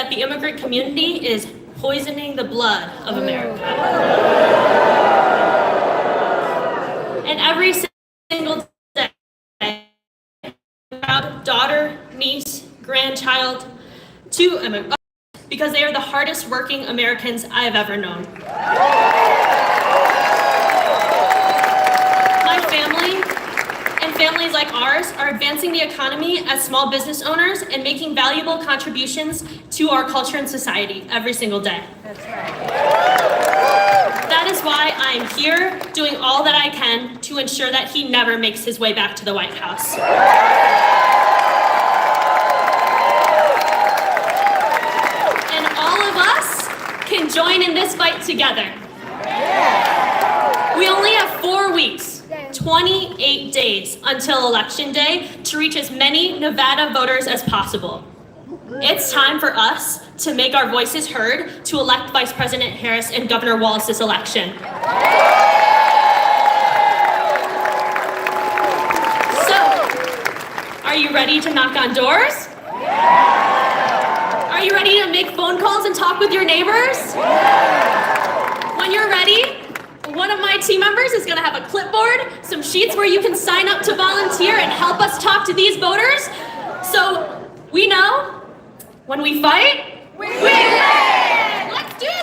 that the immigrant community is poisoning the blood of America. And every single day, proud daughter, niece, grandchild to immigrants, because they are the hardest working Americans I have ever known. My family and families like ours are advancing the economy as small business owners and making valuable contributions to our culture and society every single day. That's right. That is why I am here doing all that I can to ensure that he never makes his way back to the White House. And all of us can join in this fight together. We only have 4 weeks, 28 days until Election Day to reach as many Nevada voters as possible. It's time for us to make our voices heard to elect Vice President Harris and Governor Walz this election. So, are you ready to knock on doors? Are you ready to make phone calls and talk with your neighbors? When you're ready, one of my team members is going to have a clipboard, some sheets where you can sign up to volunteer and help us talk to these voters. So we know when we fight, we win! Let's do this!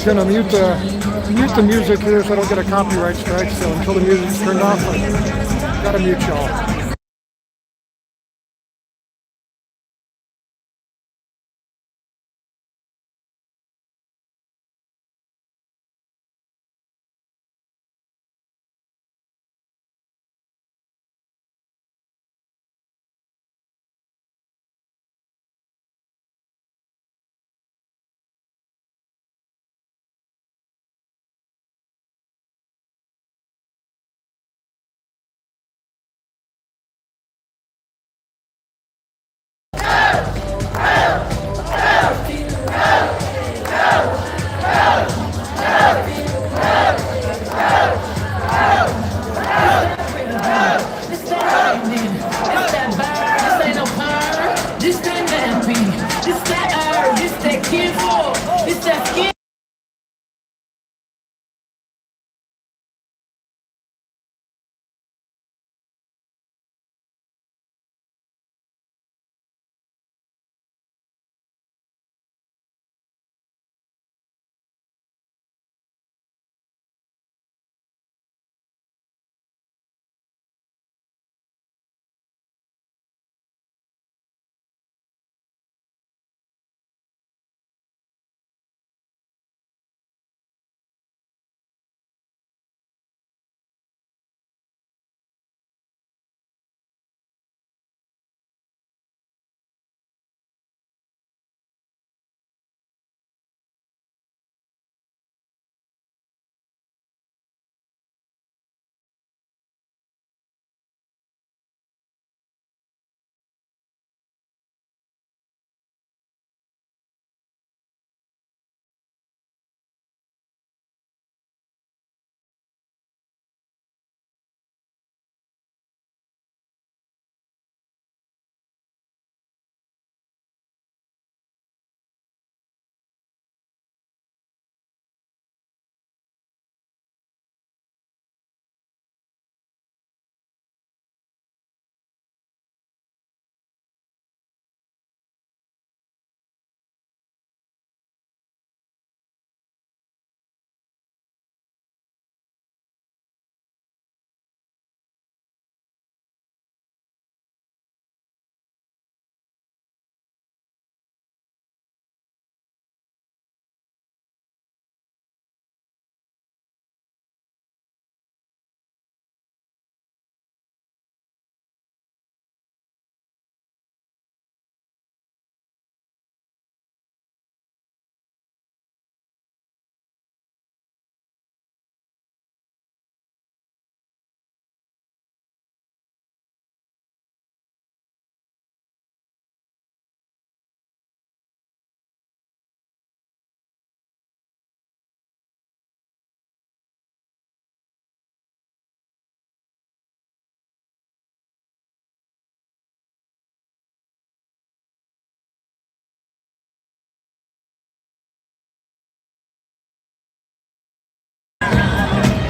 I'm gonna mute the music here so I don't get a copyright strike. So until the music's turned off, I gotta mute y'all.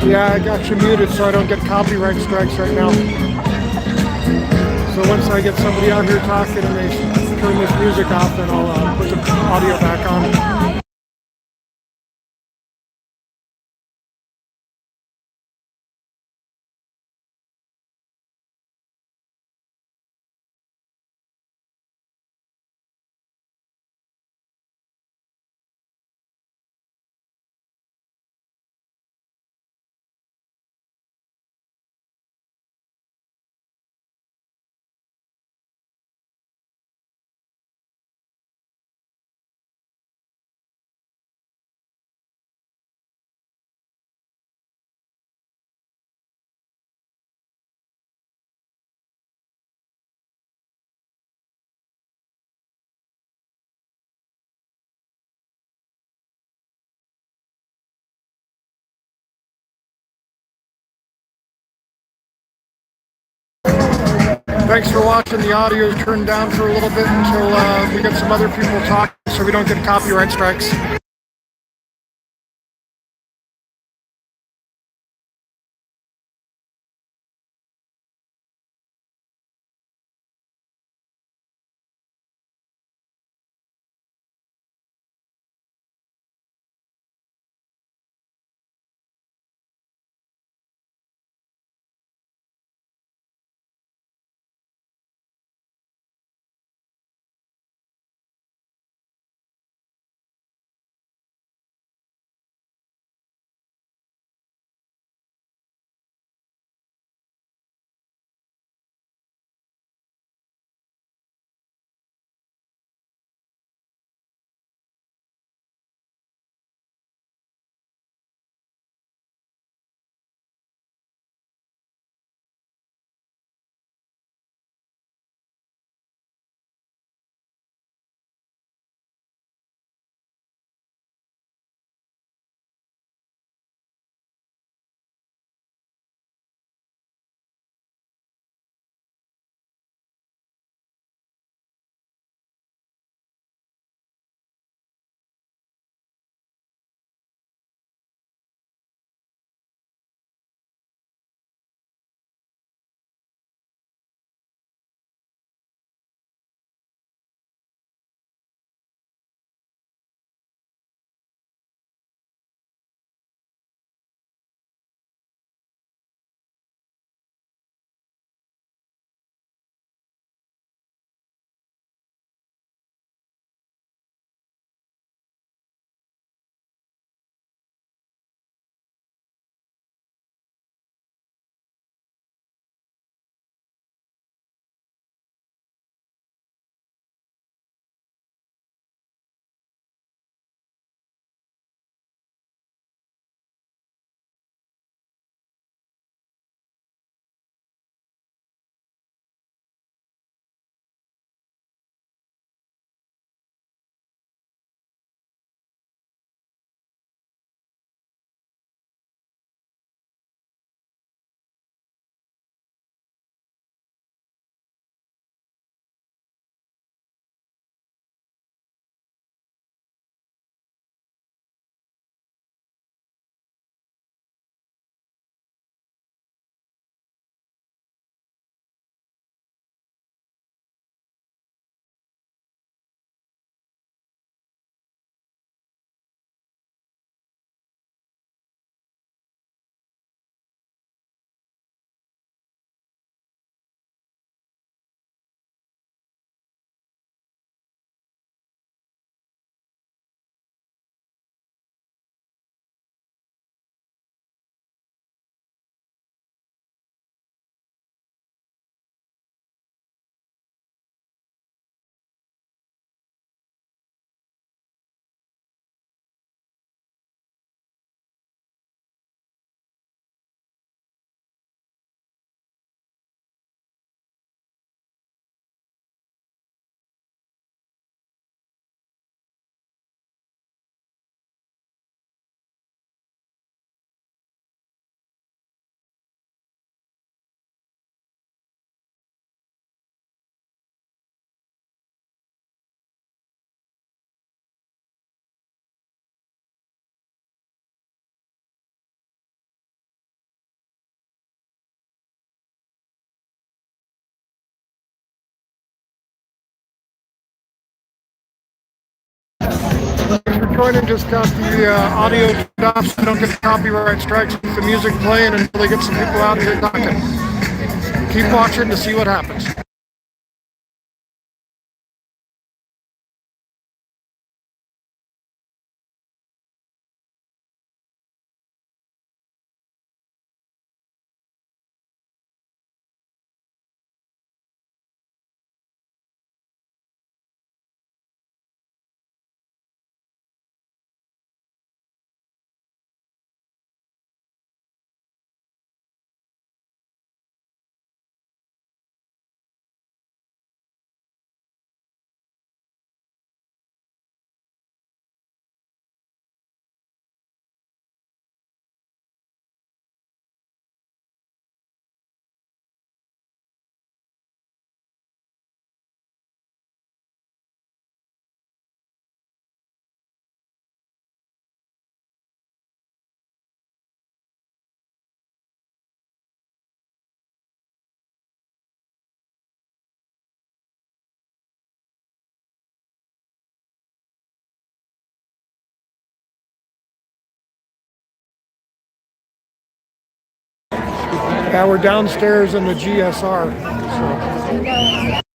Yeah, I got you muted so I don't get copyright strikes right now. So once I get somebody out here talking and they turn this music off, then I'll put the audio back on. Thanks for watching. The audio is turned down for a little bit until we get some other people talking so we don't get copyright strikes. going and just got the audio off so we don't get copyright strikes with the music playing until they get some people out here talking. Keep watching to see what happens. Yeah, we're downstairs in the GSR. So.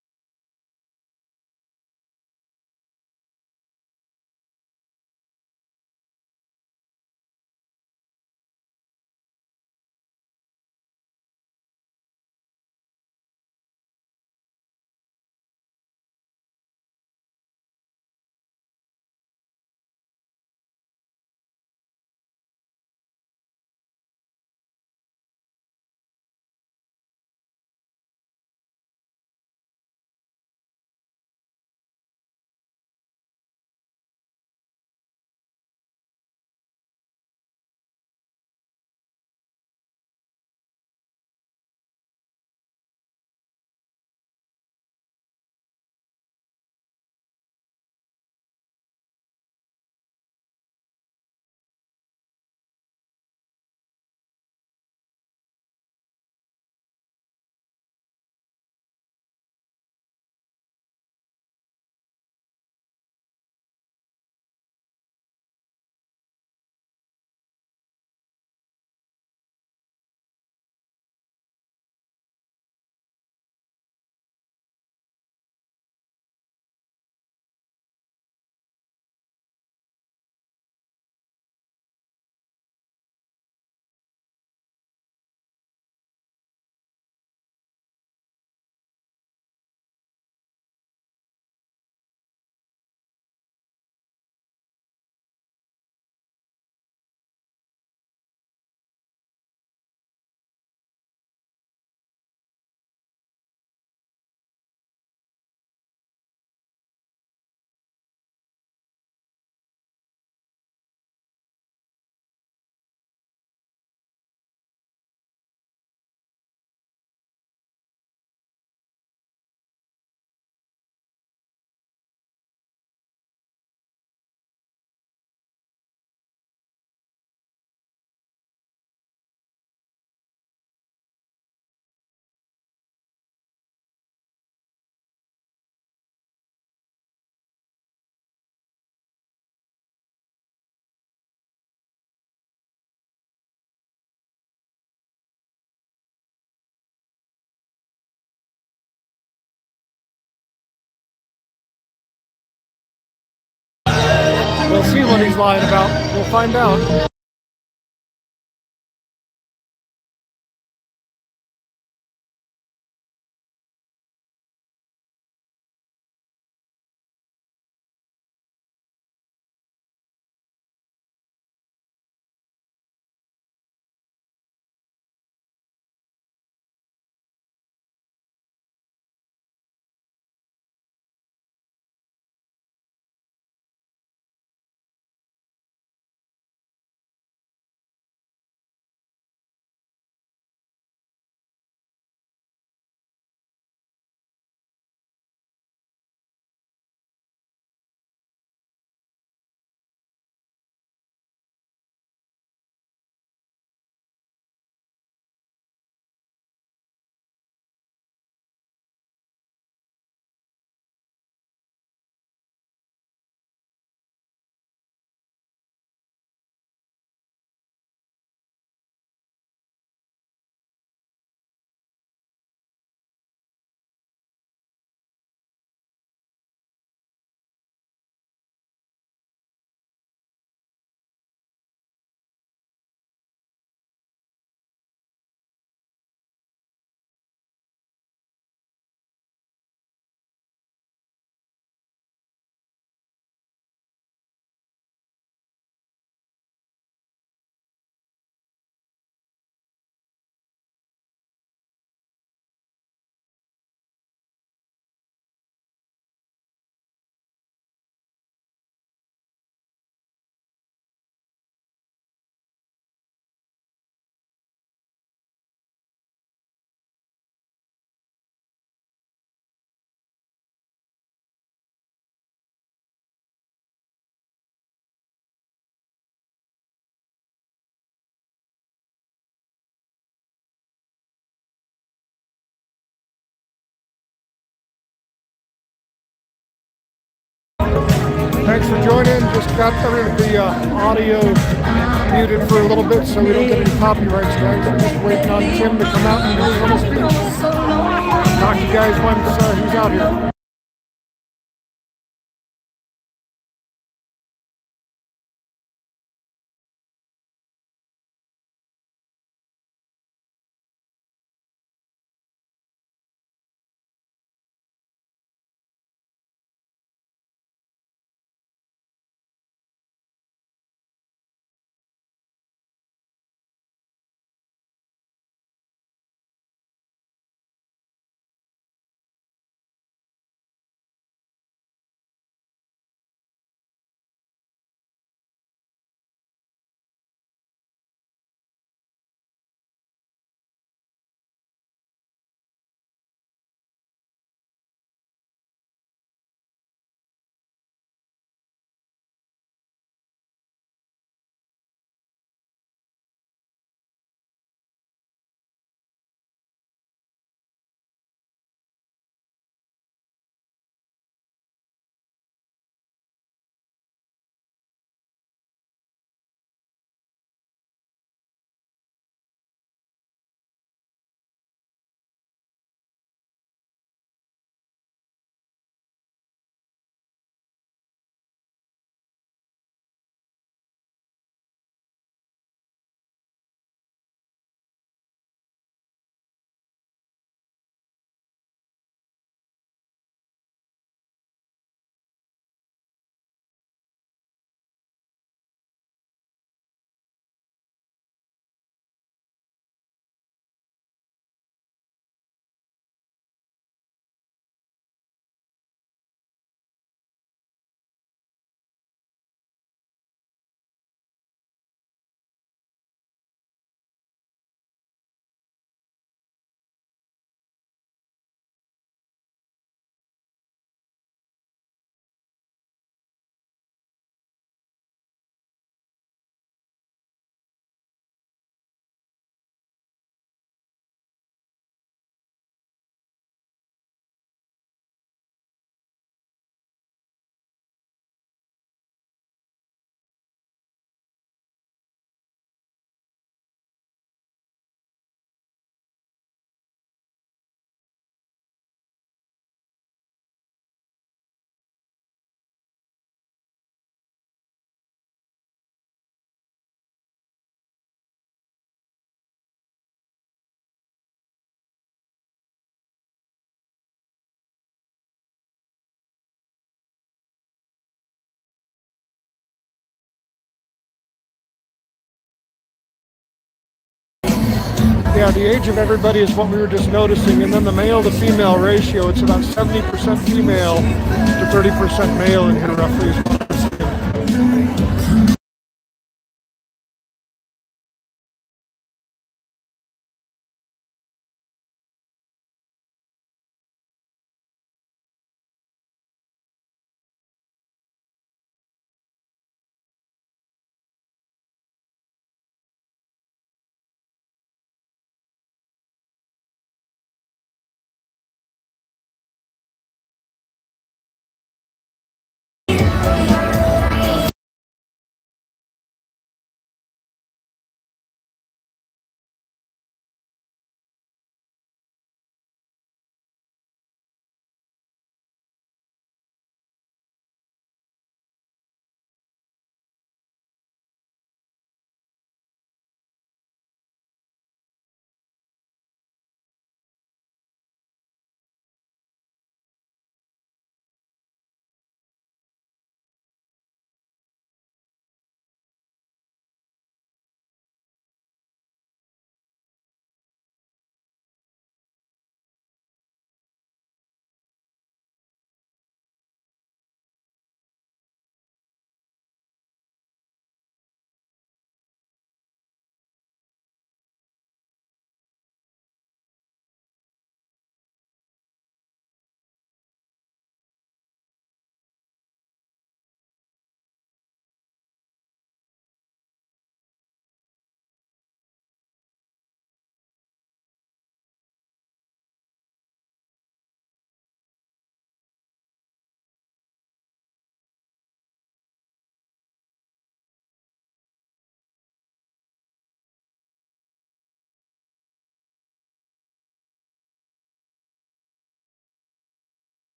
We'll see what he's lying about. We'll find out. Thanks for joining. Just got the audio muted for a little bit so we don't get any copyright strikes. We're just waiting on Tim to come out and do his little speech. Talk to you guys once he's out here. Yeah, the age of everybody is what we were just noticing, and then the male to female ratio, it's about 70% female to 30% male in here roughly is what we're seeing.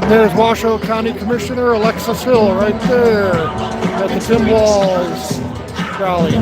There's Washoe County Commissioner Alexis Hill right there at the Tim Walz rally.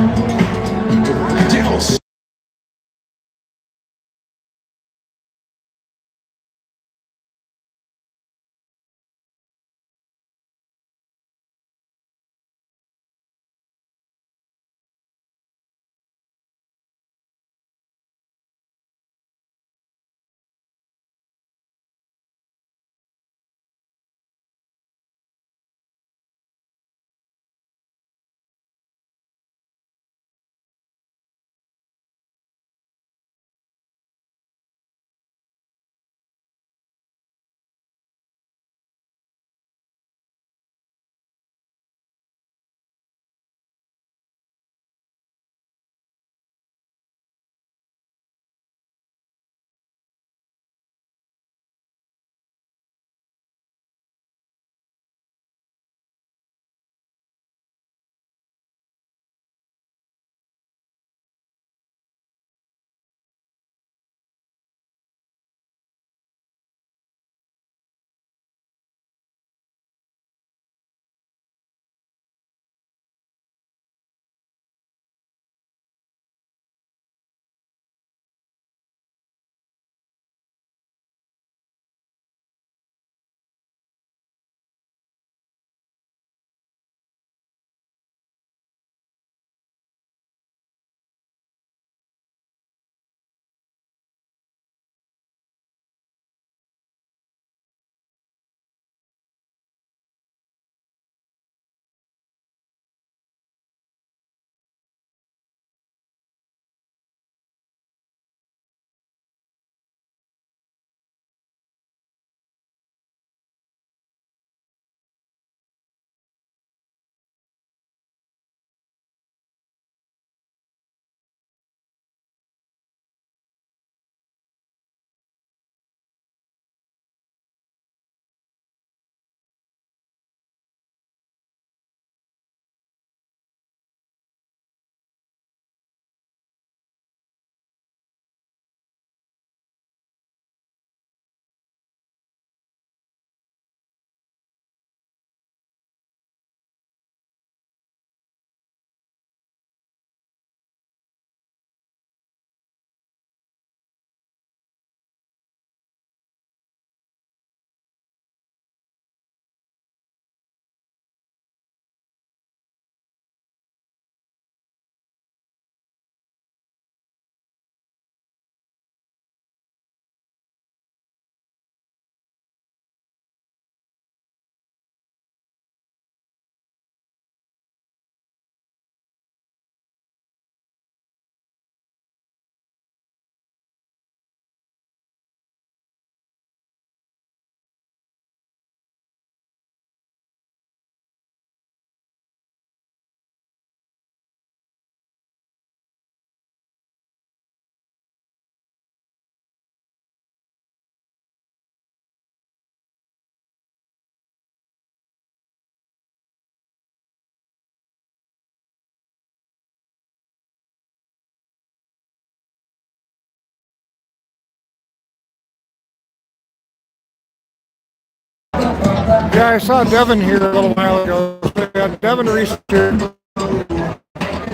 Yeah, I saw Devin here a little while ago. Yeah, Devin Reese here. A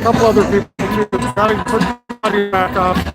couple other people too. Got to put the body back off.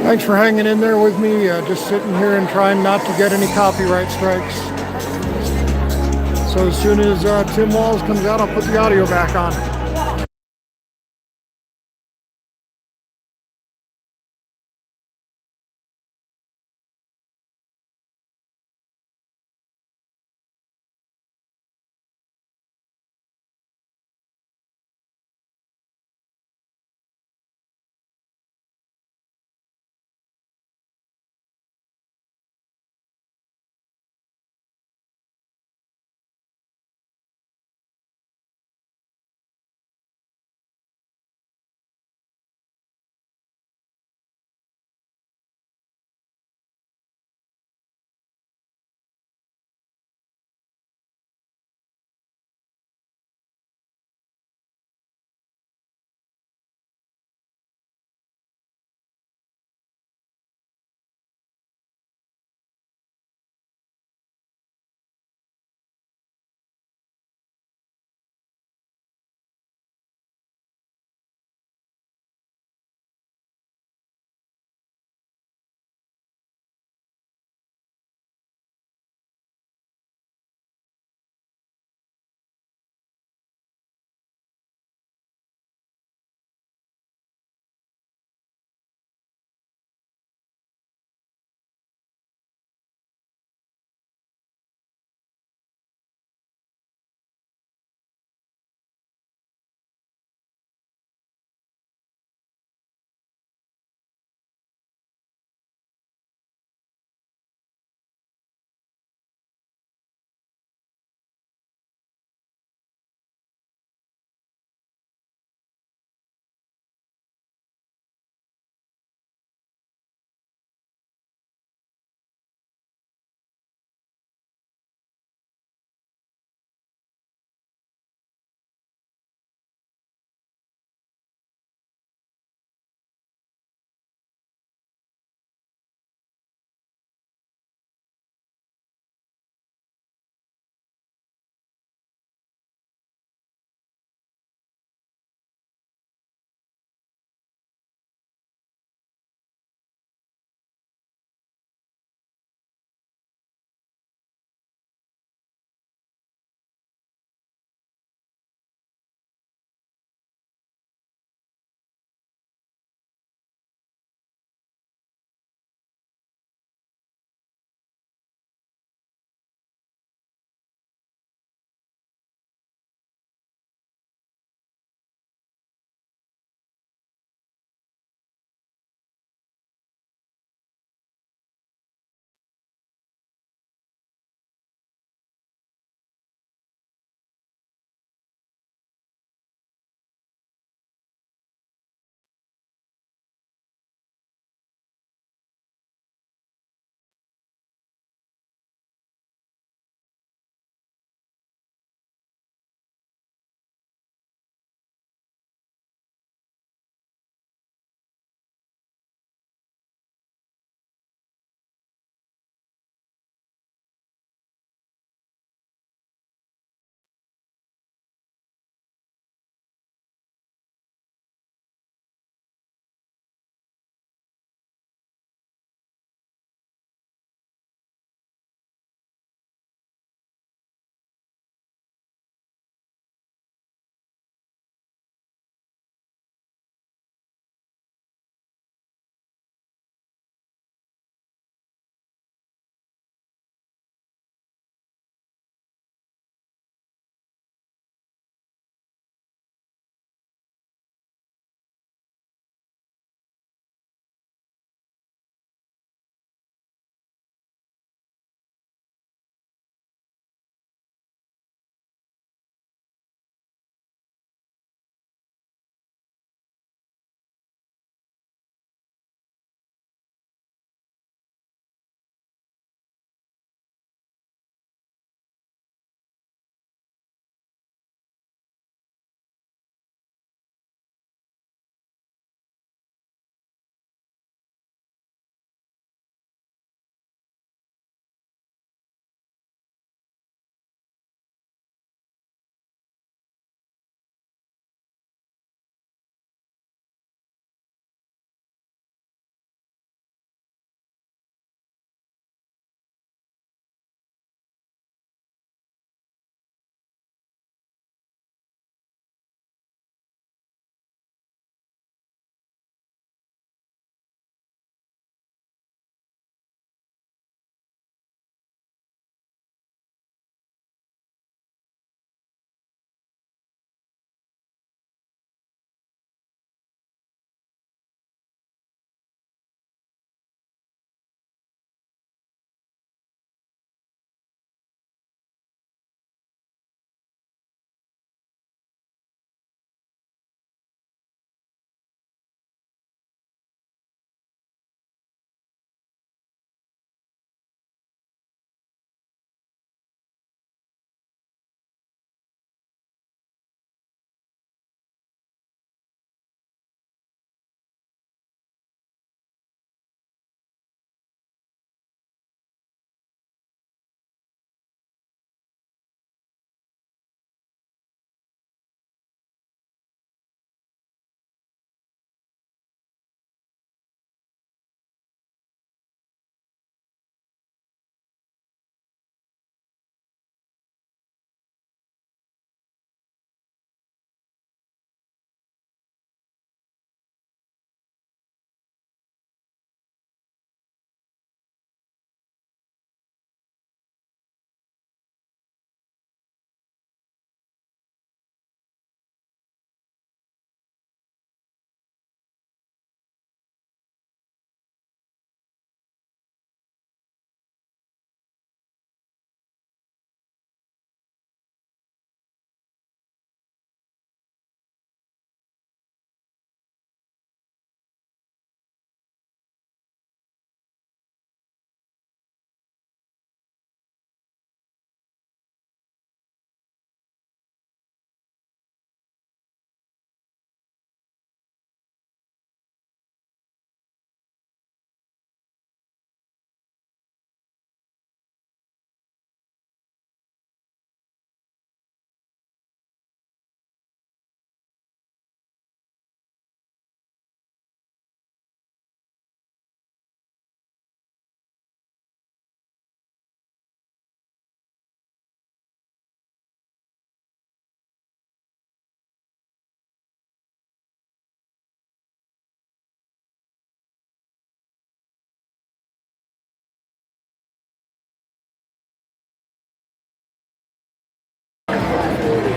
Thanks for hanging in there with me, just sitting here and trying not to get any copyright strikes. So as soon as Tim Walz comes out, I'll put the audio back on.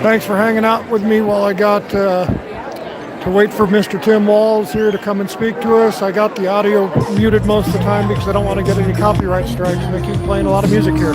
Thanks for hanging out with me while I got to wait for Mr. Tim Walz here to come and speak to us. I got the audio muted most of the time because I don't want to get any copyright strikes, and they keep playing a lot of music here.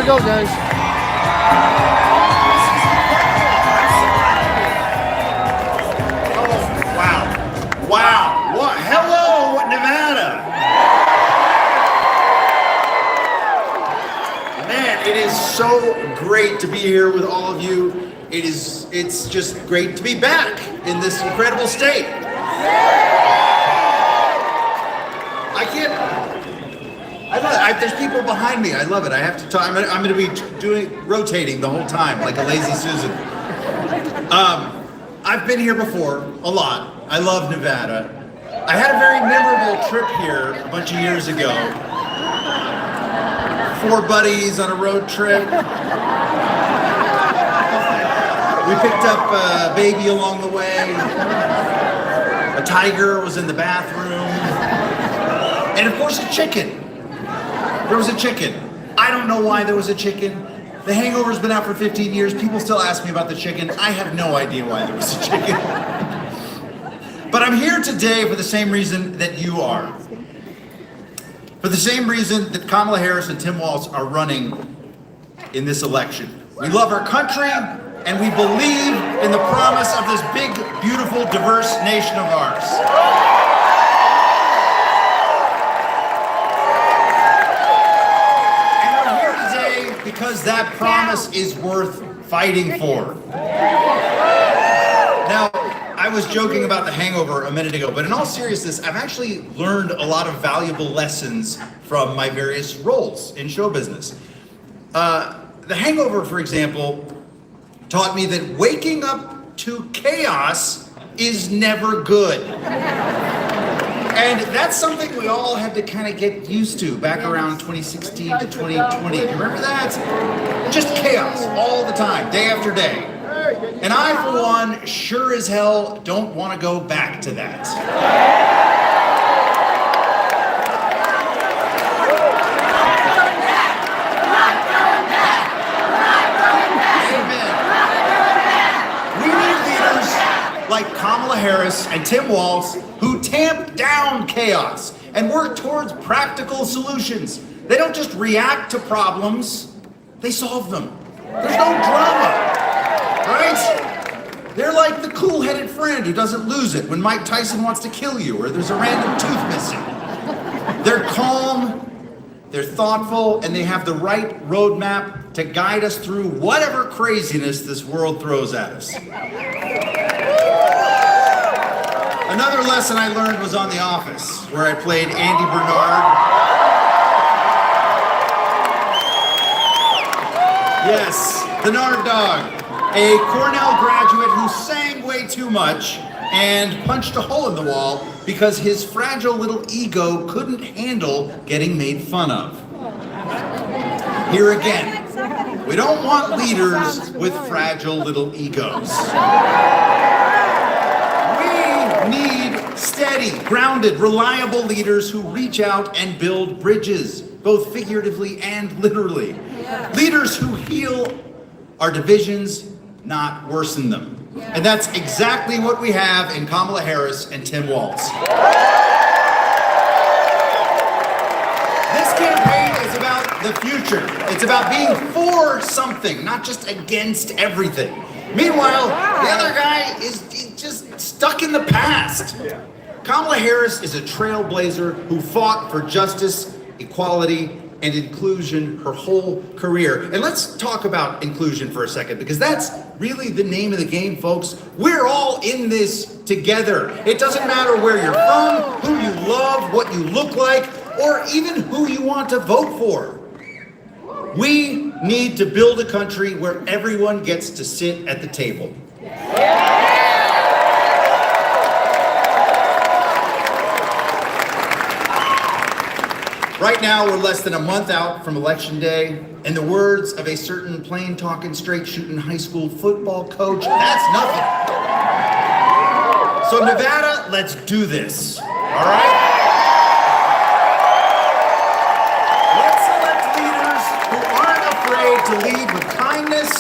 we go, guys. Wow. What? Hello, Nevada. Man, it is so great to be here with all of you. It's just great to be back in this incredible state. I love it. There's people behind me. I love it. I have to talk. I'm going to be rotating the whole time like a lazy Susan. I've been here before a lot. I love Nevada. I had a very memorable trip here a bunch of years ago. 4 buddies on a road trip. We picked up a baby along the way. A tiger was in the bathroom. And of course a chicken. There was a chicken. I don't know why there was a chicken. The Hangover's been out for 15 years. People still ask me about the chicken. I have no idea why there was a chicken. But I'm here today for the same reason that you are. For the same reason that Kamala Harris and Tim Walz are running in this election. We love our country, and we believe in the promise of this big, beautiful, diverse nation of ours. And we're here today because that promise is worth fighting for. Now, I was joking about the Hangover a minute ago, but in all seriousness, I've actually learned a lot of valuable lessons from my various roles in show business. The Hangover, for example, taught me that waking up to chaos is never good. And that's something we all had to kind of get used to back around 2016 to 2020. You remember that? Just chaos all the time, day after day. And I, for one, sure as hell don't want to go back to that. Amen. We need leaders like Kamala Harris and Tim Walz who tamp down chaos and work towards practical solutions. They don't just react to problems, they solve them. There's no drama. Right? They're like the cool-headed friend who doesn't lose it when Mike Tyson wants to kill you or there's a random tooth missing. They're calm, they're thoughtful, and they have the right roadmap to guide us through whatever craziness this world throws at us. Another lesson I learned was on The Office, where I played Andy Bernard. Yes, the Nard Dog. A Cornell graduate who sang way too much and punched a hole in the wall because his fragile little ego couldn't handle getting made fun of. Here again, we don't want leaders with fragile little egos. We need steady, grounded, reliable leaders who reach out and build bridges, both figuratively and literally. Leaders who heal our divisions, not worsen them. And that's exactly what we have in Kamala Harris and Tim Walz. This campaign is about the future. It's about being for something, not just against everything. Meanwhile, the other guy is just stuck in the past. Kamala Harris is a trailblazer who fought for justice, equality, and inclusion her whole career. And let's talk about inclusion for a second, because that's really the name of the game, folks. We're all in this together. It doesn't matter where you're from, who you love, what you look like, or even who you want to vote for. We need to build a country where everyone gets to sit at the table. Right now, we're less than a month out from Election Day. In the words of a certain plain-talking, straight-shooting high school football coach, that's nothing. So Nevada, let's do this, all right? Let's select leaders who aren't afraid to lead with kindness,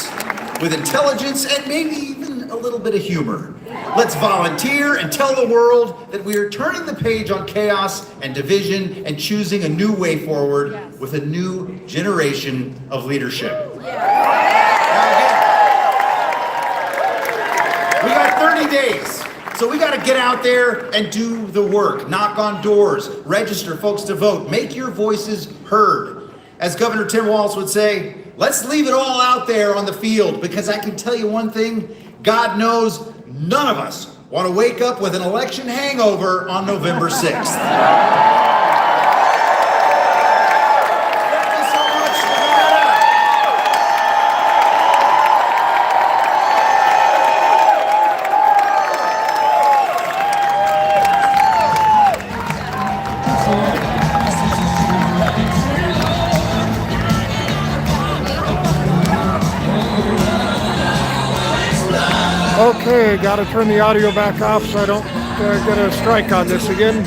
with intelligence, and maybe even a little bit of humor. Let's volunteer and tell the world that we are turning the page on chaos and division and choosing a new way forward with a new generation of leadership. We got 30 days, so we got to get out there and do the work. Knock on doors, register folks to vote, make your voices heard. As Governor Tim Walz would say, let's leave it all out there on the field, because I can tell you one thing, God knows none of us want to wake up with an election hangover on November 6th. Thank you so much, Nevada. Okay, got to turn the audio back off so I don't get a strike on this again.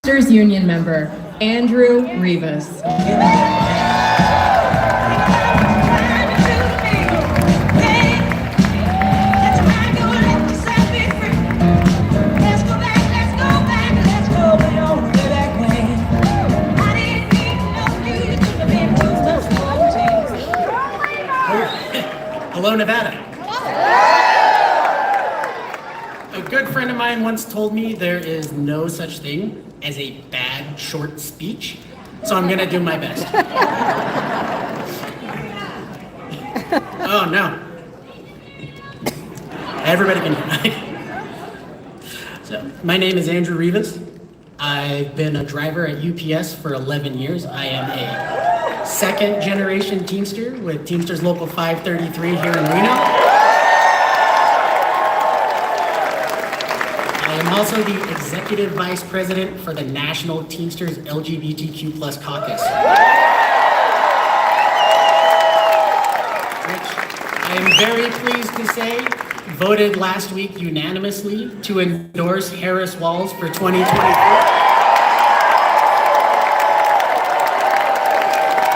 Teamsters Union member, Andrew Rivas. Hello, Nevada. A good friend of mine once told me there is no such thing as a bad short speech, so I'm gonna do my best. Oh no. Everybody can hear me. So, my name is Andrew Rivas. I've been a driver at UPS for 11 years. I am a second generation Teamster with Teamsters Local 533 here in Reno. I am also the executive vice president for the National Teamsters LGBTQ+ Caucus, which I am very pleased to say voted last week unanimously to endorse Harris Walz for 2024.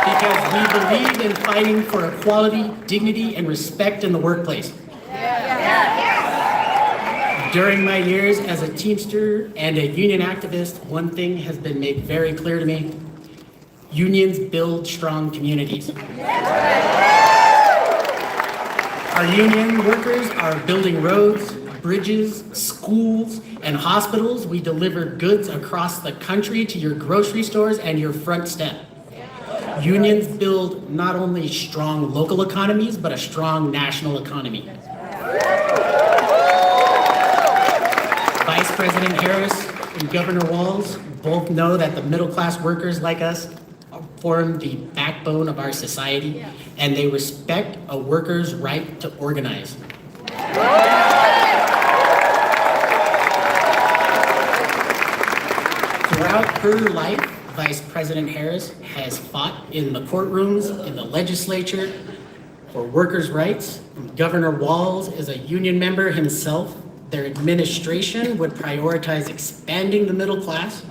Because we believe in fighting for equality, dignity, and respect in the workplace. During my years as a Teamster and a union activist, one thing has been made very clear to me. Unions build strong communities. Our union workers are building roads, bridges, schools, and hospitals. We deliver goods across the country to your grocery stores and your front step. Unions build not only strong local economies, but a strong national economy. Vice President Harris and Governor Walz both know that the middle-class workers like us form the backbone of our society, and they respect a worker's right to organize. Throughout her life, Vice President Harris has fought in the courtrooms, in the legislature, for workers' rights. Governor Walz is a union member himself. Their administration would prioritize expanding the middle class,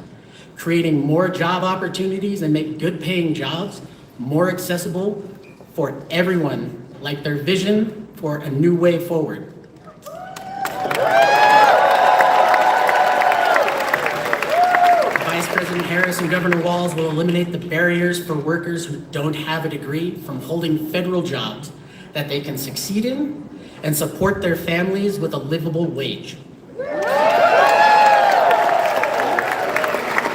creating more job opportunities, and make good-paying jobs more accessible for everyone, like their vision for a new way forward. Vice President Harris and Governor Walz will eliminate the barriers for workers who don't have a degree from holding federal jobs that they can succeed in and support their families with a livable wage.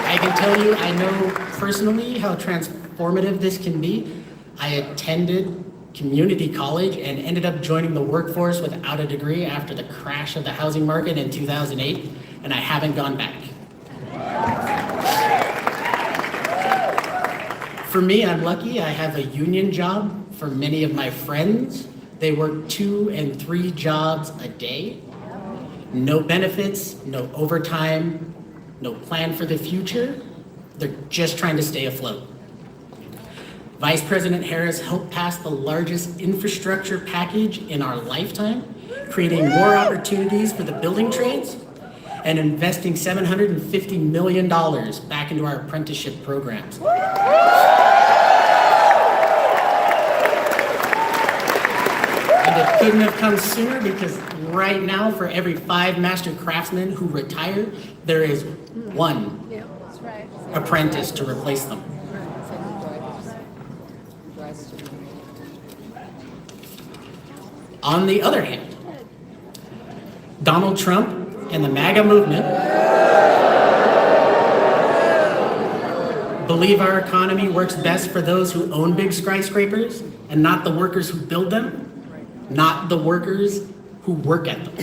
I can tell you, I know personally how transformative this can be. I attended community college and ended up joining the workforce without a degree after the crash of the housing market in 2008, and I haven't gone back. For me, I'm lucky. I have a union job. For many of my friends, they work 2 and 3 jobs a day. No benefits, no overtime, no plan for the future. They're just trying to stay afloat. Vice President Harris helped pass the largest infrastructure package in our lifetime, creating more opportunities for the building trades and investing $750 million back into our apprenticeship programs. it couldn't have come sooner because right now, for every 5 master craftsmen who retire, there is 1 apprentice to replace them. On the other hand, Donald Trump and the MAGA movement believe our economy works best for those who own big skyscrapers and not the workers who build them, not the workers who work at them.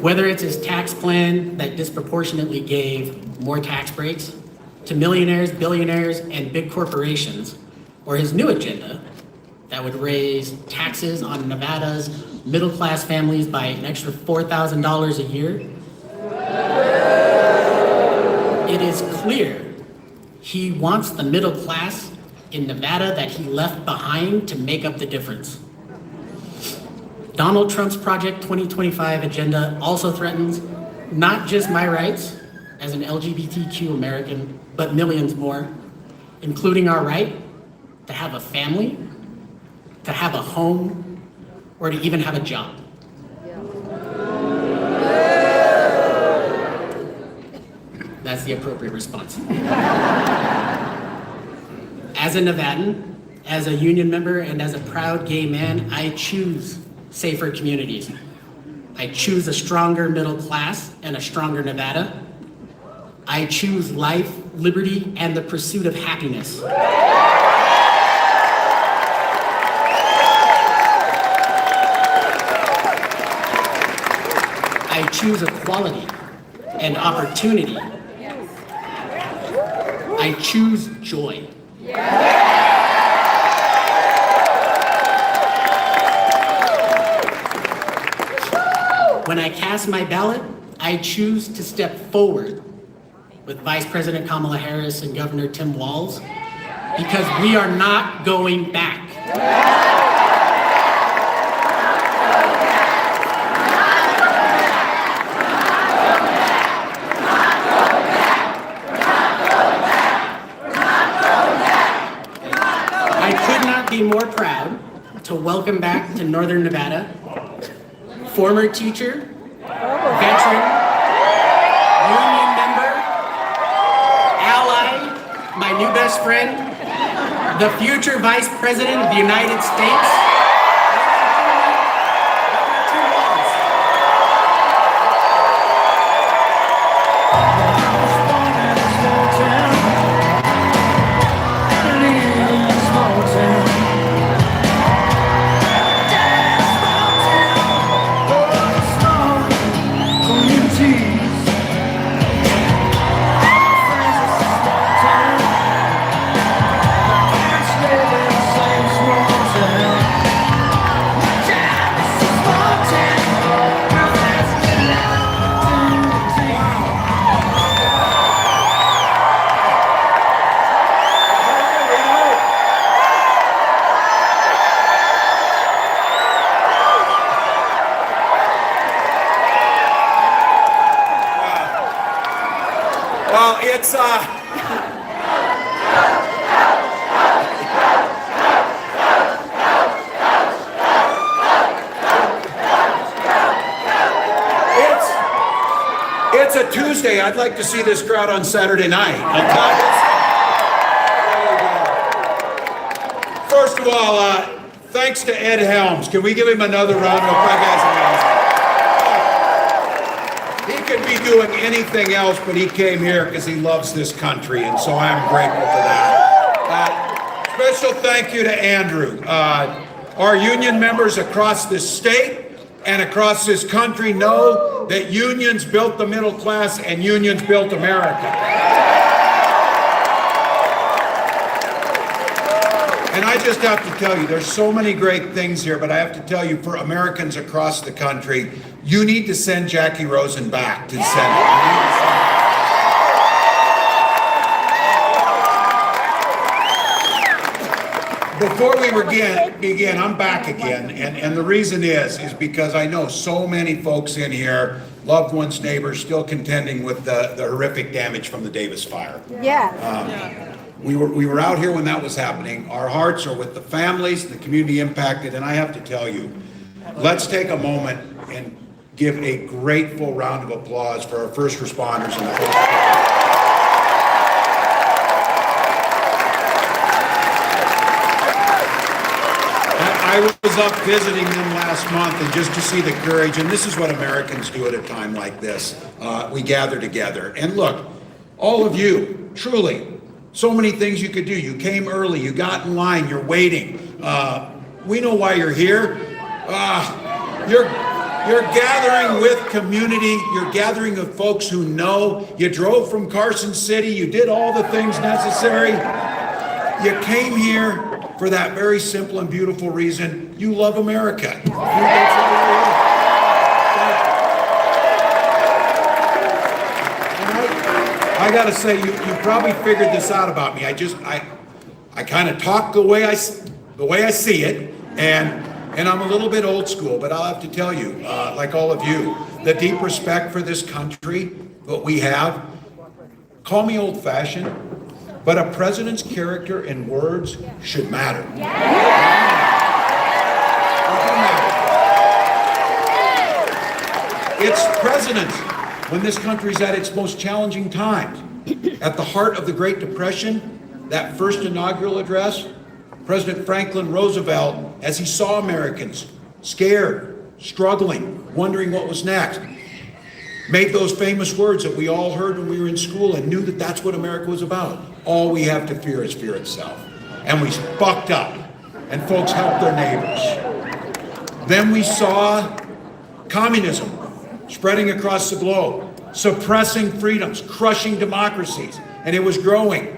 Whether it's his tax plan that disproportionately gave more tax breaks to millionaires, billionaires, and big corporations, or his new agenda that would raise taxes on Nevada's middle-class families by an extra $4,000 a year, it is clear he wants the middle class in Nevada that he left behind to make up the difference. Donald Trump's Project 2025 agenda also threatens not just my rights as an LGBTQ American, but millions more, including our right to have a family, to have a home, or to even have a job. That's the appropriate response. As a Nevadan, as a union member, and as a proud gay man, I choose safer communities. I choose a stronger middle class and a stronger Nevada. I choose life, liberty, and the pursuit of happiness. I choose equality and opportunity. I choose joy. When I cast my ballot, I choose to step forward with Vice President Kamala Harris and Governor Tim Walz because we are not going back. I could not be more proud to welcome back to Northern Nevada former teacher, veteran, union member, ally, my new best friend, the future Vice President of the United States, Tim Walz. Well, it's a Tuesday. I'd like to see this crowd on Saturday night. First of all, thanks to Ed Helms. Can we give him another round of applause? He could be doing anything else, but he came here because he loves this country, and so I'm grateful for that. Special thank you to Andrew. Our union members across this state and across this country know that unions built the middle class and unions built America. And I just have to tell you, there's so many great things here, but I have to tell you, for Americans across the country, you need to send Jackie Rosen back to the Senate. Before we begin, I'm back again, and the reason is because I know so many folks in here, loved ones, neighbors, still contending with the horrific damage from the Davis fire. Yeah. We were out here when that was happening. Our hearts are with the families, the community impacted, and I have to tell you, let's take a moment and give a grateful round of applause for our first responders and the first. I was up visiting them last month, and just to see the courage, and this is what Americans do at a time like this. We gather together. And look, all of you, truly, so many things you could do. You came early, you got in line, you're waiting. We know why you're here. You're gathering with community, you're gathering with folks who know. You drove from Carson City, you did all the things necessary. You came here for that very simple and beautiful reason: you love America. I gotta say, you probably figured this out about me. I kind of talk the way I see it, and I'm a little bit old school, but I'll have to tell you, like all of you, the deep respect for this country, what we have. Call me old-fashioned, but a president's character and words should matter. It's presidents, when this country's at its most challenging times. At the heart of the Great Depression, that first inaugural address, President Franklin Roosevelt, as he saw Americans scared, struggling, wondering what was next, made those famous words that we all heard when we were in school and knew that that's what America was about. All we have to fear is fear itself. And we bucked up, and folks helped their neighbors. Then we saw communism spreading across the globe, suppressing freedoms, crushing democracies, and it was growing.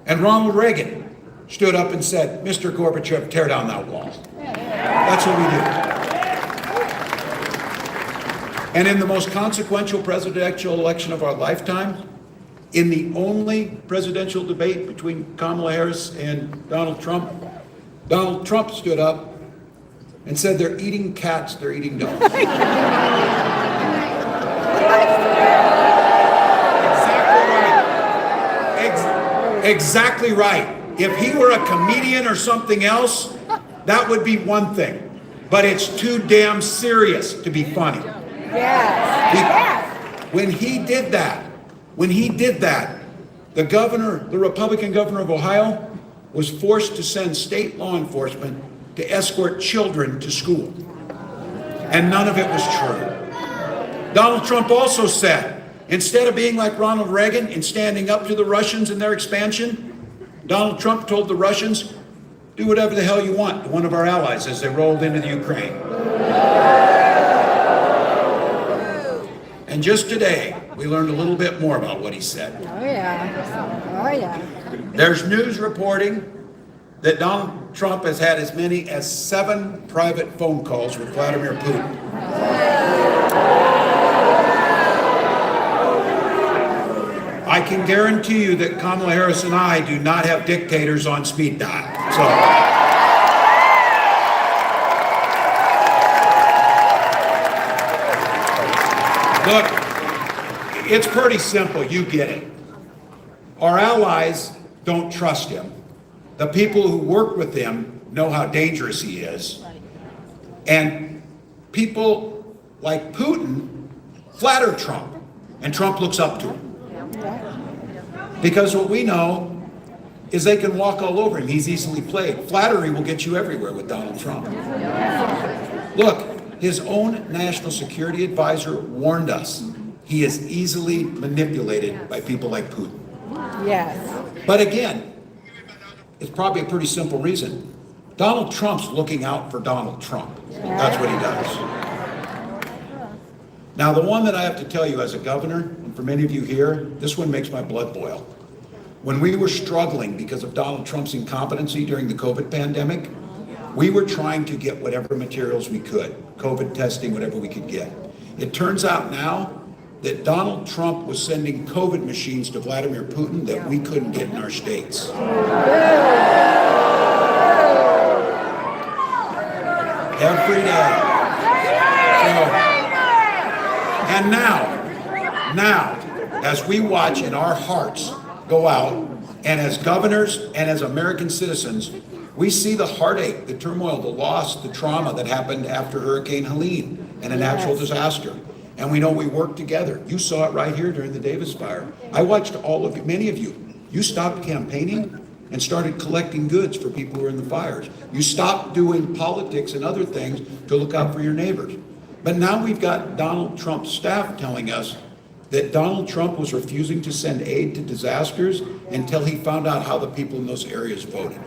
And Ronald Reagan stood up and said, "Mr. Gorbachev, tear down that wall." That's what we do. And in the most consequential presidential election of our lifetime, in the only presidential debate between Kamala Harris and Donald Trump stood up and said, "They're eating cats, they're eating dogs." Exactly right. If he were a comedian or something else, that would be one thing. But it's too damn serious to be funny. Yes. When he did that, the Republican governor of Ohio, was forced to send state law enforcement to escort children to school. And none of it was true. Donald Trump also said, instead of being like Ronald Reagan and standing up to the Russians and their expansion, Donald Trump told the Russians, "Do whatever the hell you want," to one of our allies as they rolled into the Ukraine. And just today, we learned a little bit more about what he said. Oh yeah. There's news reporting that Donald Trump has had as many as 7 private phone calls with Vladimir Putin. I can guarantee you that Kamala Harris and I do not have dictators on speed dial. So, look, it's pretty simple. You get it. Our allies don't trust him. The people who work with him know how dangerous he is. And people like Putin flatter Trump, and Trump looks up to him. Because what we know is they can walk all over him. He's easily played. Flattery will get you everywhere with Donald Trump. Look, his own national security advisor warned us he is easily manipulated by people like Putin. Yes. But again, it's probably a pretty simple reason. Donald Trump's looking out for Donald Trump. That's what he does. Now, the one that I have to tell you as a governor, and for many of you here, this one makes my blood boil. When we were struggling because of Donald Trump's incompetency during the COVID pandemic, we were trying to get whatever materials we could, COVID testing, whatever we could get. It turns out now that Donald Trump was sending COVID machines to Vladimir Putin that we couldn't get in our states. Every day. And now, as we watch and our hearts go out And as governors and as American citizens, we see the heartache, the turmoil, the loss, the trauma that happened after Hurricane Helene and a natural disaster. And we know we work together. You saw it right here during the Davis fire. I watched all of you, many of you. You stopped campaigning and started collecting goods for people who were in the fires. You stopped doing politics and other things to look out for your neighbors. But now we've got Donald Trump's staff telling us that Donald Trump was refusing to send aid to disasters until he found out how the people in those areas voted.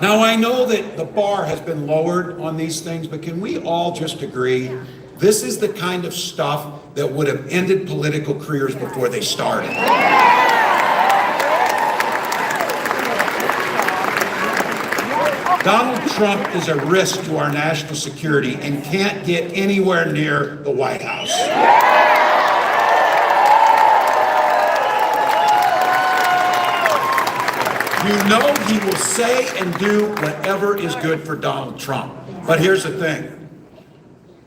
Now, I know that the bar has been lowered on these things, but can we all just agree this is the kind of stuff that would have ended political careers before they started? Donald Trump is a risk to our national security and can't get anywhere near the White House. You know he will say and do whatever is good for Donald Trump. But here's the thing.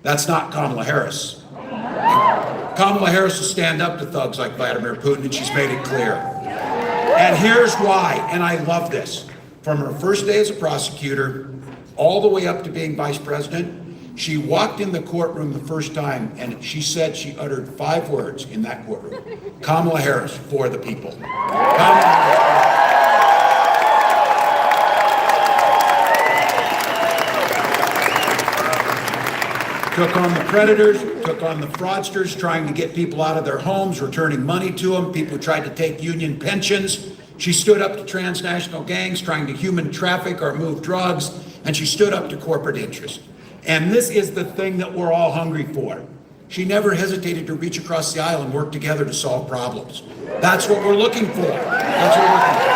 That's not Kamala Harris. Kamala Harris will stand up to thugs like Vladimir Putin, and she's made it clear. And here's why, and I love this. From her first day as a prosecutor, all the way up to being vice president, she walked in the courtroom the first time, and she said she uttered 5 words in that courtroom. Kamala Harris, for the people. Kamala Harris. Took on the predators, took on the fraudsters, trying to get people out of their homes, returning money to them, people who tried to take union pensions. She stood up to transnational gangs trying to human traffic or move drugs, and she stood up to corporate interests. And this is the thing that we're all hungry for. She never hesitated to reach across the aisle and work together to solve problems. That's what we're looking for. That's what we're looking for.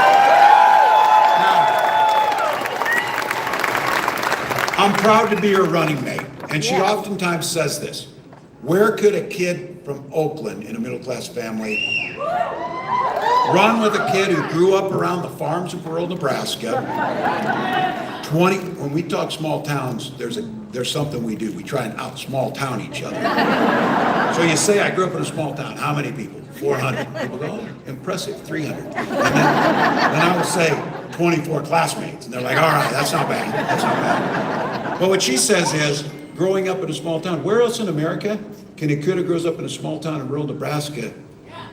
Now, I'm proud to be her running mate. And she oftentimes says this: where could a kid from Oakland in a middle-class family run with a kid who grew up around the farms of rural Nebraska? When we talk small towns, there's something we do. We try and out-small town each other. So you say, I grew up in a small town. How many people? 400. People go, oh, impressive, 300. And then I will say 24 classmates. And they're like, all right, that's not bad. That's not bad. But what she says is, growing up in a small town, where else in America can a kid who grows up in a small town in rural Nebraska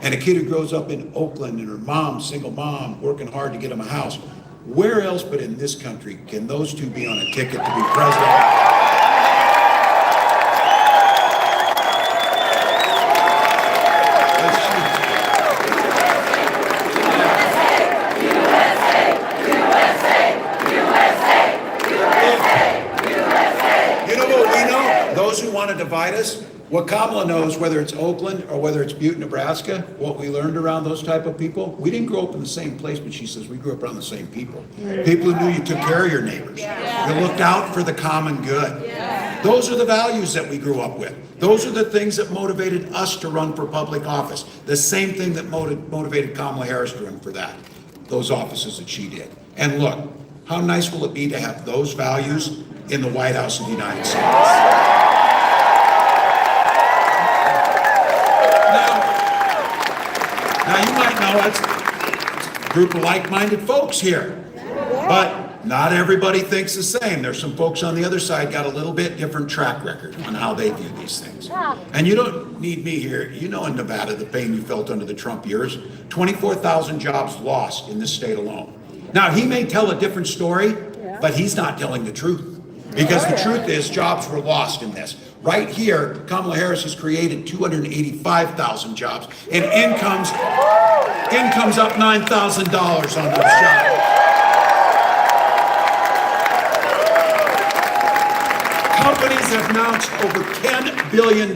and a kid who grows up in Oakland and her mom, single mom, working hard to get him a house, where else but in this country can those two be on a ticket to be president? To divide us. What Kamala knows, whether it's Oakland or whether it's Butte, Nebraska, what we learned around those type of people, we didn't grow up in the same place, but she says we grew up around the same people. People who knew you took care of your neighbors. You looked out for the common good. Those are the values that we grew up with. Those are the things that motivated us to run for public office. The same thing that motivated Kamala Harris to run for those offices that she did. And look, how nice will it be to have those values in the White House of the United States? Now, you might know it's a group of like-minded folks here, but not everybody thinks the same. There's some folks on the other side got a little bit different track record on how they view these things. And you don't need me here. You know in Nevada the pain you felt under the Trump years. 24,000 jobs lost in this state alone. Now, he may tell a different story, but he's not telling the truth. Because the truth is jobs were lost in this. Right here, Kamala Harris has created 285,000 jobs, and income's up $9,000 on those jobs. Companies have announced over $10 billion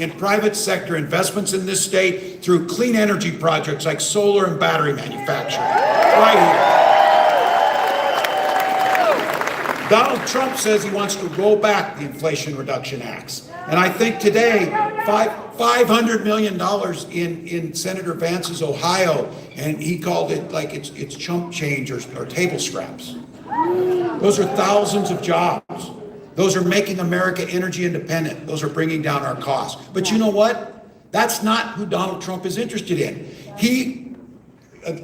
in private sector investments in this state through clean energy projects like solar and battery manufacturing. Right here. Donald Trump says he wants to roll back the Inflation Reduction Acts. And I think today, $500 million in Senator Vance's Ohio, and he called it like it's chump change or table scraps. Those are thousands of jobs. Those are making America energy independent. Those are bringing down our costs. But you know what? That's not who Donald Trump is interested in.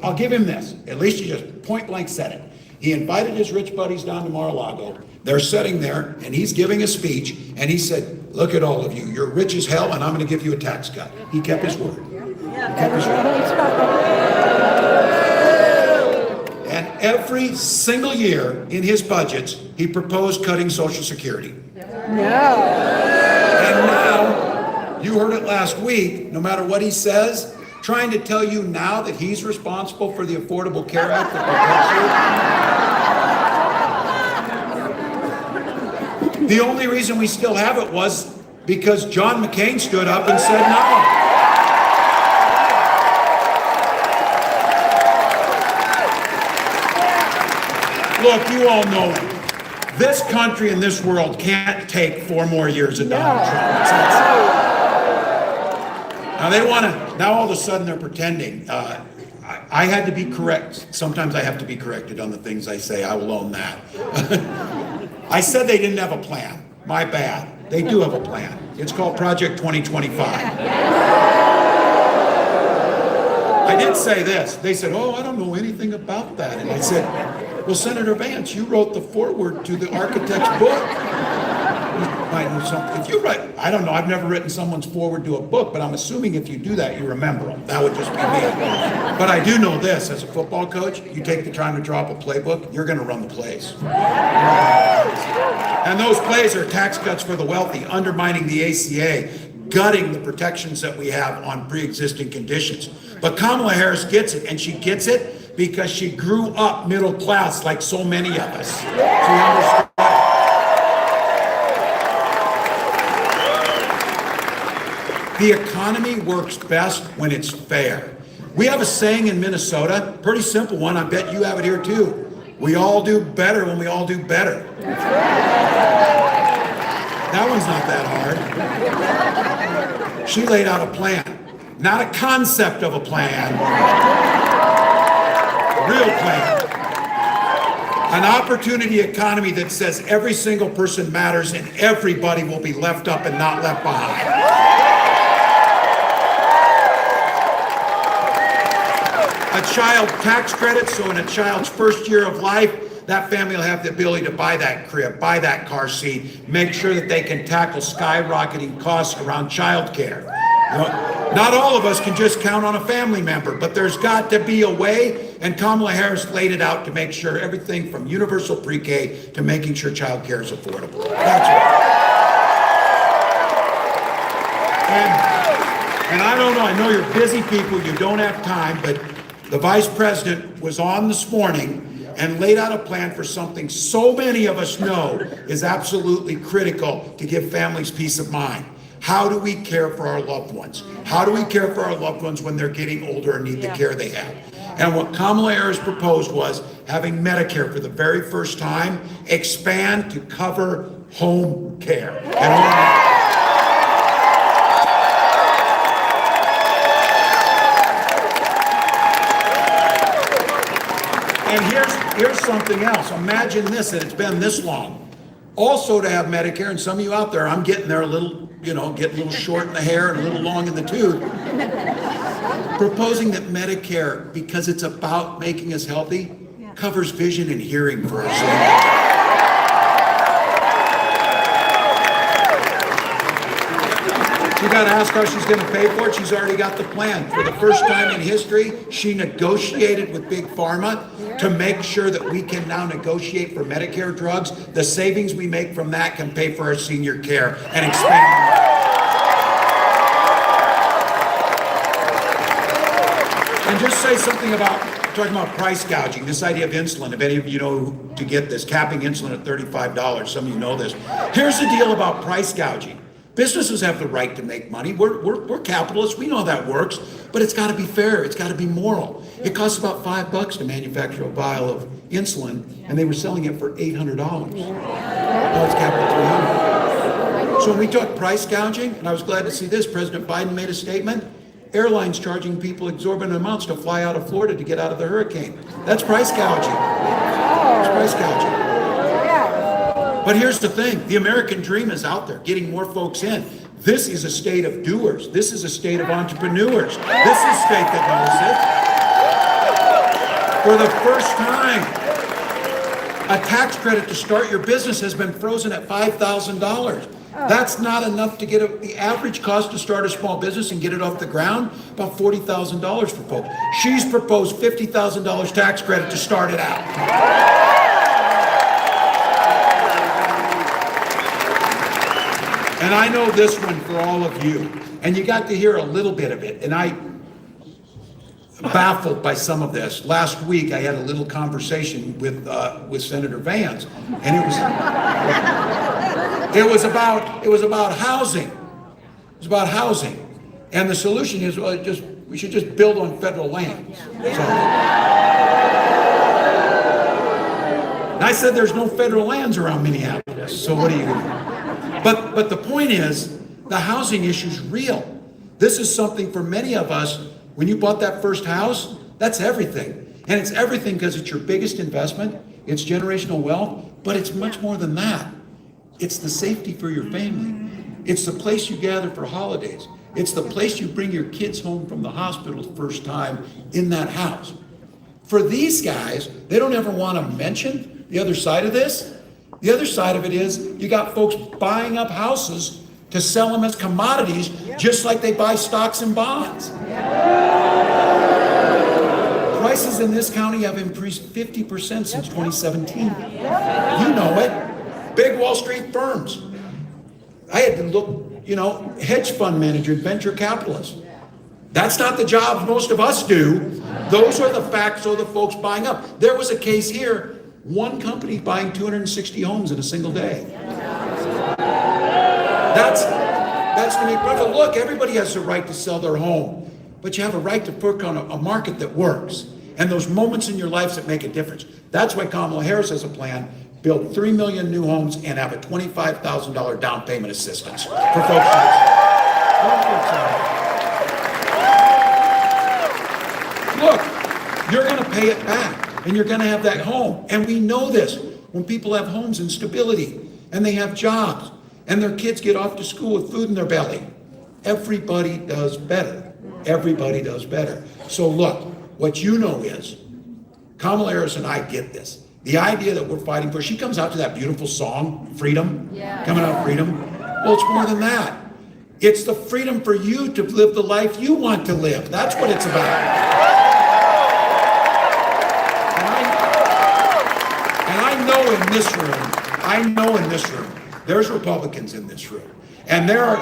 I'll give him this. At least he just point blank said it. He invited his rich buddies down to Mar-a-Lago. They're sitting there, and he's giving a speech, and he said, look at all of you. You're rich as hell, and I'm going to give you a tax cut. He kept his word. Kept his word. And every single year in his budgets, he proposed cutting Social Security. No. And now, you heard it last week, no matter what he says, trying to tell you now that he's responsible for the Affordable Care Act that protects you. The only reason we still have it was because John McCain stood up and said no. Look, you all know it. This country and this world can't take 4 more years of Donald Trump. Now they want to, now all of a sudden they're pretending. I had to be correct. Sometimes I have to be corrected on the things I say. I will own that. I said they didn't have a plan. My bad. They do have a plan. It's called Project 2025. I did say this. They said, oh, I don't know anything about that. And I said, well, Senator Vance, you wrote the foreword to the architect's book. You might know something. If you write, I don't know, I've never written someone's foreword to a book, but I'm assuming if you do that, you remember them. That would just be me. But I do know this, as a football coach, you take the time to draw up a playbook, you're going to run the plays. And those plays are tax cuts for the wealthy, undermining the ACA, gutting the protections that we have on pre-existing conditions. But Kamala Harris gets it, and she gets it because she grew up middle class like so many of us. She understood. The economy works best when it's fair. We have a saying in Minnesota, pretty simple one, I bet you have it here too. We all do better when we all do better. That one's not that hard. She laid out a plan, not a concept of a plan, a real plan. An opportunity economy that says every single person matters and everybody will be left up and not left behind. A child tax credit, so in a child's first year of life, that family will have the ability to buy that crib, buy that car seat, make sure that they can tackle skyrocketing costs around childcare. You know, not all of us can just count on a family member, but there's got to be a way, and Kamala Harris laid it out to make sure everything from universal pre-K to making sure childcare is affordable. That's right. And I don't know, I know you're busy people, you don't have time, but the vice president was on this morning and laid out a plan for something so many of us know is absolutely critical to give families peace of mind. How do we care for our loved ones? How do we care for our loved ones when they're getting older and need the care they have? And what Kamala Harris proposed was having Medicare for the very first time expand to cover home care. And here's something else. Imagine this, and it's been this long. Also to have Medicare, and some of you out there, I'm getting there a little, getting a little short in the hair and a little long in the tooth. Proposing that Medicare, because it's about making us healthy, covers vision and hearing for our seniors. You got to ask how she's going to pay for it. She's already got the plan. For the first time in history, she negotiated with Big Pharma to make sure that we can now negotiate for Medicare drugs. The savings we make from that can pay for our senior care and expand. And just say something about, talking about price gouging, this idea of insulin. If any of you know to get this, capping insulin at $35, some of you know this. Here's the deal about price gouging. Businesses have the right to make money. We're capitalists. We know that works, but it's got to be fair. It's got to be moral. It costs about $5 to manufacture a vial of insulin, and they were selling it for $800. Now it's capped at $300. So when we talk price gouging, and I was glad to see this, President Biden made a statement. Airlines charging people exorbitant amounts to fly out of Florida to get out of the hurricane. That's price gouging. That's price gouging. But here's the thing, the American dream is out there, getting more folks in. This is a state of doers. This is a state of entrepreneurs. This is a state that knows it. For the first time, a tax credit to start your business has been frozen at $5,000. That's not enough to get the average cost to start a small business and get it off the ground, about $40,000 for folks. She's proposed $50,000 tax credit to start it out. And I know this one for all of you. And you got to hear a little bit of it. And I'm baffled by some of this. Last week, I had a little conversation with Senator Vance, and it was about housing. It was about housing. And the solution is, well, we should just build on federal lands. So, and I said there's no federal lands around Minneapolis, so what are you going to do? But the point is, the housing issue's real. This is something for many of us, when you bought that first house, that's everything. And it's everything because it's your biggest investment, it's generational wealth, but it's much more than that. It's the safety for your family. It's the place you gather for holidays. It's the place you bring your kids home from the hospital the first time in that house. For these guys, they don't ever want to mention the other side of this. The other side of it is you got folks buying up houses to sell them as commodities, just like they buy stocks and bonds. Prices in this county have increased 50% since 2017. You know it. Big Wall Street firms. I had to look, hedge fund manager, venture capitalists. That's not the job most of us do. Those are the facts of the folks buying up. There was a case here. One company buying 260 homes in a single day. That's to make profit. Look, everybody has the right to sell their home, but you have a right to work on a market that works. And those moments in your life that make a difference. That's why Kamala Harris has a plan, build 3 million new homes and have a $25,000 down payment assistance for folks. Look, you're going to pay it back. And you're going to have that home. And we know this. When people have homes and stability, and they have jobs, and their kids get off to school with food in their belly, everybody does better. Everybody does better. So look, what you know is, Kamala Harris and I get this. The idea that we're fighting for, she comes out to that beautiful song, Freedom, coming out, Freedom. Well, it's more than that. It's the freedom for you to live the life you want to live. That's what it's about. I know in this room, there's Republicans in this room. And there are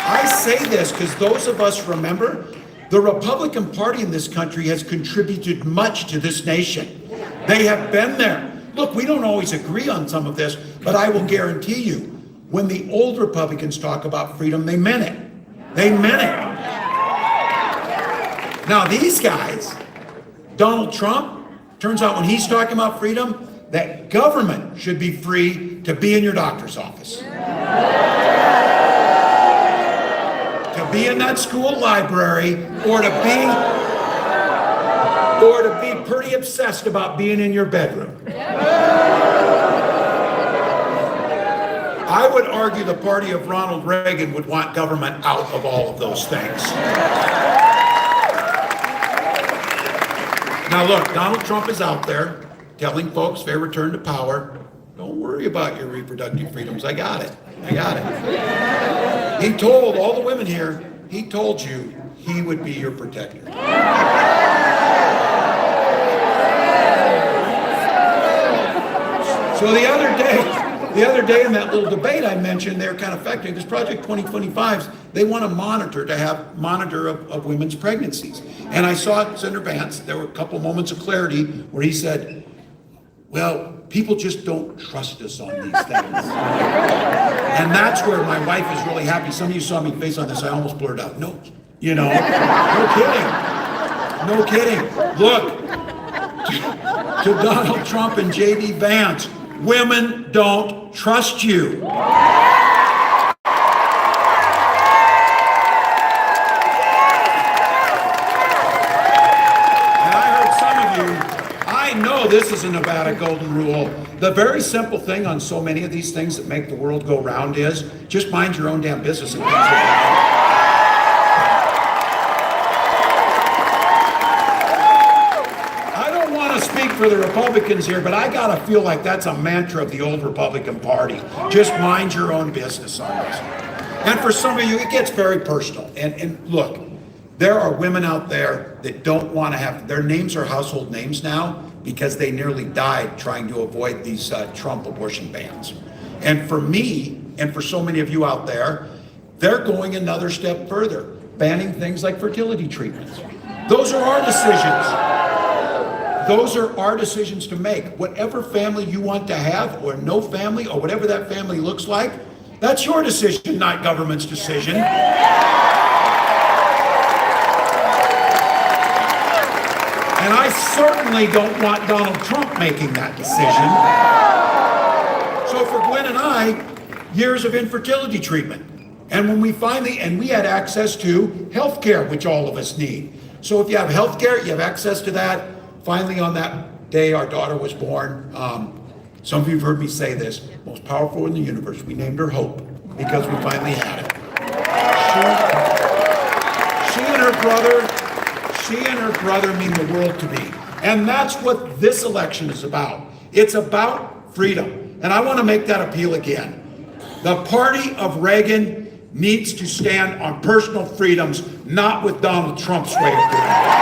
I say this because those of us remember, the Republican Party in this country has contributed much to this nation. They have been there. Look, we don't always agree on some of this, but I will guarantee you, when the old Republicans talk about freedom, they meant it. They meant it. Now these guys, Donald Trump, turns out when he's talking about freedom, that government should be free to be in your doctor's office. To be in that school library, or to be pretty obsessed about being in your bedroom. I would argue the party of Ronald Reagan would want government out of all of those things. Now look, Donald Trump is out there telling folks fair return to power. Don't worry about your reproductive freedoms. I got it. He told all the women here, he told you he would be your protector. So the other day in that little debate I mentioned, they're kind of affecting this Project 2025's, they want to monitor of women's pregnancies. And I saw Senator Vance, there were a couple moments of clarity where he said, well, people just don't trust us on these things. And that's where my wife is really happy. Some of you saw me face on this, I almost blurred out, no kidding. Look, to Donald Trump and J.D. Vance, women don't trust you. know this is a Nevada golden rule. The very simple thing on so many of these things that make the world go round is just mind your own damn business and things will happen. I don't want to speak for the Republicans here, but I gotta feel like that's a mantra of the old Republican Party. Just mind your own business on this. And for some of you, it gets very personal. And look, there are women out there that don't want to have, their names are household names now because they nearly died trying to avoid these Trump abortion bans. And for me, and for so many of you out there, they're going another step further, banning things like fertility treatments. Those are our decisions. Those are our decisions to make. Whatever family you want to have, or no family, or whatever that family looks like, that's your decision, not government's decision. And I certainly don't want Donald Trump making that decision. So for Gwen and I, years of infertility treatment. And when we finally, and we had access to health care, which all of us need. So if you have health care, you have access to that. Finally on that day, our daughter was born. Some of you have heard me say this, most powerful in the universe. We named her Hope because we finally had it. She and her brother mean the world to me. And that's what this election is about. It's about freedom. And I want to make that appeal again. The party of Reagan needs to stand on personal freedoms, not with Donald Trump's way of doing it.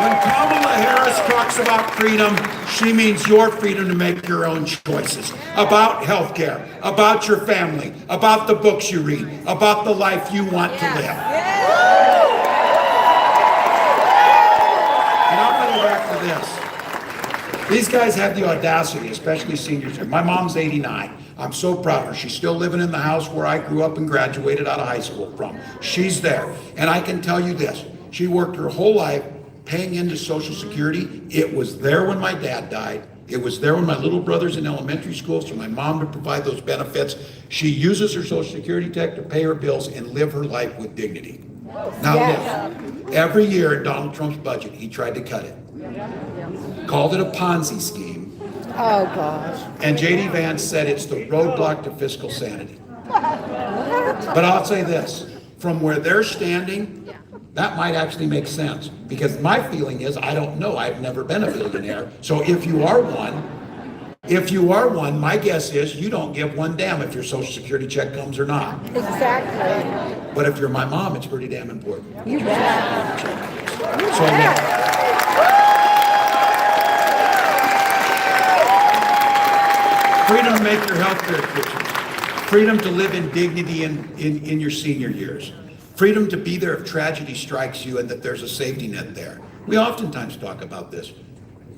When Kamala Harris talks about freedom, she means your freedom to make your own choices about health care, about your family, about the books you read, about the life you want to live. And I'm going to go back to this. These guys have the audacity, especially seniors. My mom's 89. I'm so proud of her. She's still living in the house where I grew up and graduated out of high school from. She's there. And I can tell you this. She worked her whole life paying into Social Security. It was there when my dad died. It was there when my little brother's in elementary school, so my mom would provide those benefits. She uses her Social Security check to pay her bills and live her life with dignity. Now look, every year in Donald Trump's budget, he tried to cut it. Called it a Ponzi scheme. Oh, gosh. And J.D. Vance said it's the roadblock to fiscal sanity. But I'll say this, from where they're standing, that might actually make sense, because my feeling is, I don't know, I've never been a billionaire. So if you are one, my guess is you don't give one damn if your Social Security check comes or not. Exactly. But if you're my mom, it's pretty damn important. You bet. So look, freedom to make your health care decisions. Freedom to live in dignity in your senior years. Freedom to be there if tragedy strikes you and that there's a safety net there. We oftentimes talk about this.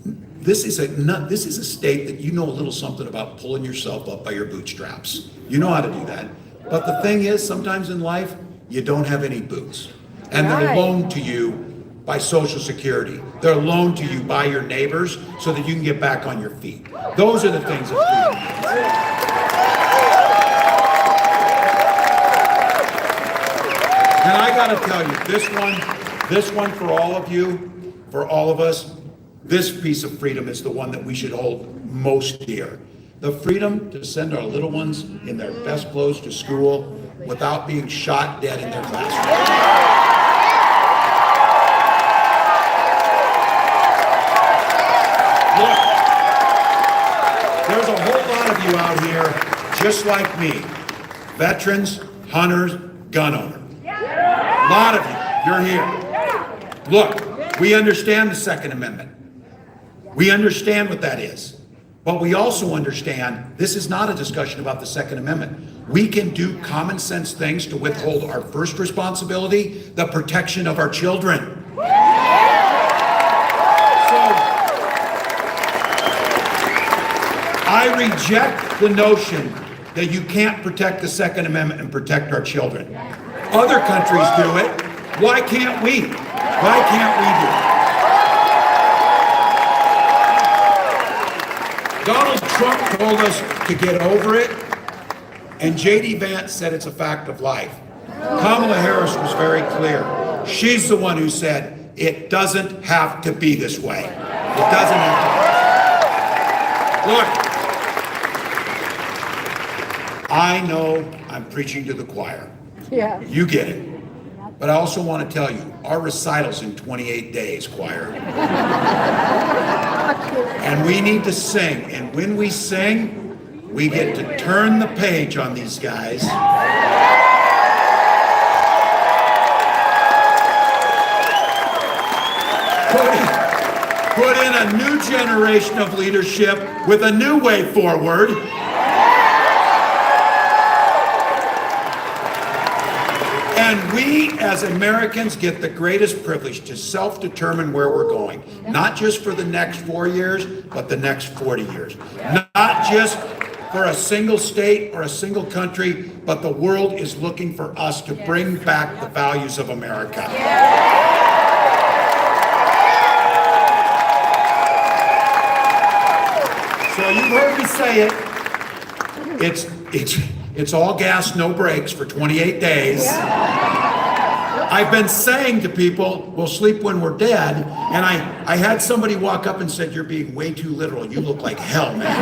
This is a state that you know a little something about pulling yourself up by your bootstraps. You know how to do that. But the thing is, sometimes in life, you don't have any boots. And they're loaned to you by Social Security. They're loaned to you by your neighbors so that you can get back on your feet. Those are the things that freedom means. And I gotta tell you, this one for all of you, for all of us, this piece of freedom is the one that we should hold most dear. The freedom to send our little ones in their best clothes to school without being shot dead in their classroom. Look, there's a whole lot of you out here just like me, veterans, hunters, gun owners. A lot of you, you're here. Look, we understand the Second Amendment. We understand what that is. But we also understand this is not a discussion about the Second Amendment. We can do common sense things to withhold our first responsibility, the protection of our children. So, I reject the notion that you can't protect the Second Amendment and protect our children. Other countries do it. Why can't we? Why can't we do it? Donald Trump told us to get over it, and J.D. Vance said it's a fact of life. Kamala Harris was very clear. She's the one who said, it doesn't have to be this way. It doesn't have to be. Look, I know I'm preaching to the choir. Yeah. You get it. But I also want to tell you, our recital's in 28 days, choir. And we need to sing. And when we sing, we get to turn the page on these guys. Put in a new generation of leadership with a new way forward. And we, as Americans, get the greatest privilege to self-determine where we're going. Not just for the next 4 years, but the next 40 years. Not just for a single state or a single country, but the world is looking for us to bring back the values of America. So you've heard me say it. It's all gas, no brakes for 28 days. I've been saying to people, we'll sleep when we're dead. And I had somebody walk up and said, you're being way too literal. You look like hell, man.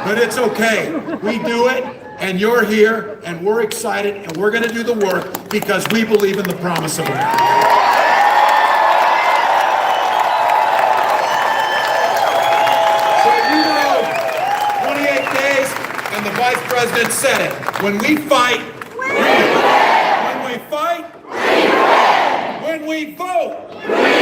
But it's okay. We do it, and you're here, and we're excited, and we're going to do the work because we believe in the promise of America. The Vice President said it. When we fight, we win. When we fight, we win. When we vote, we win.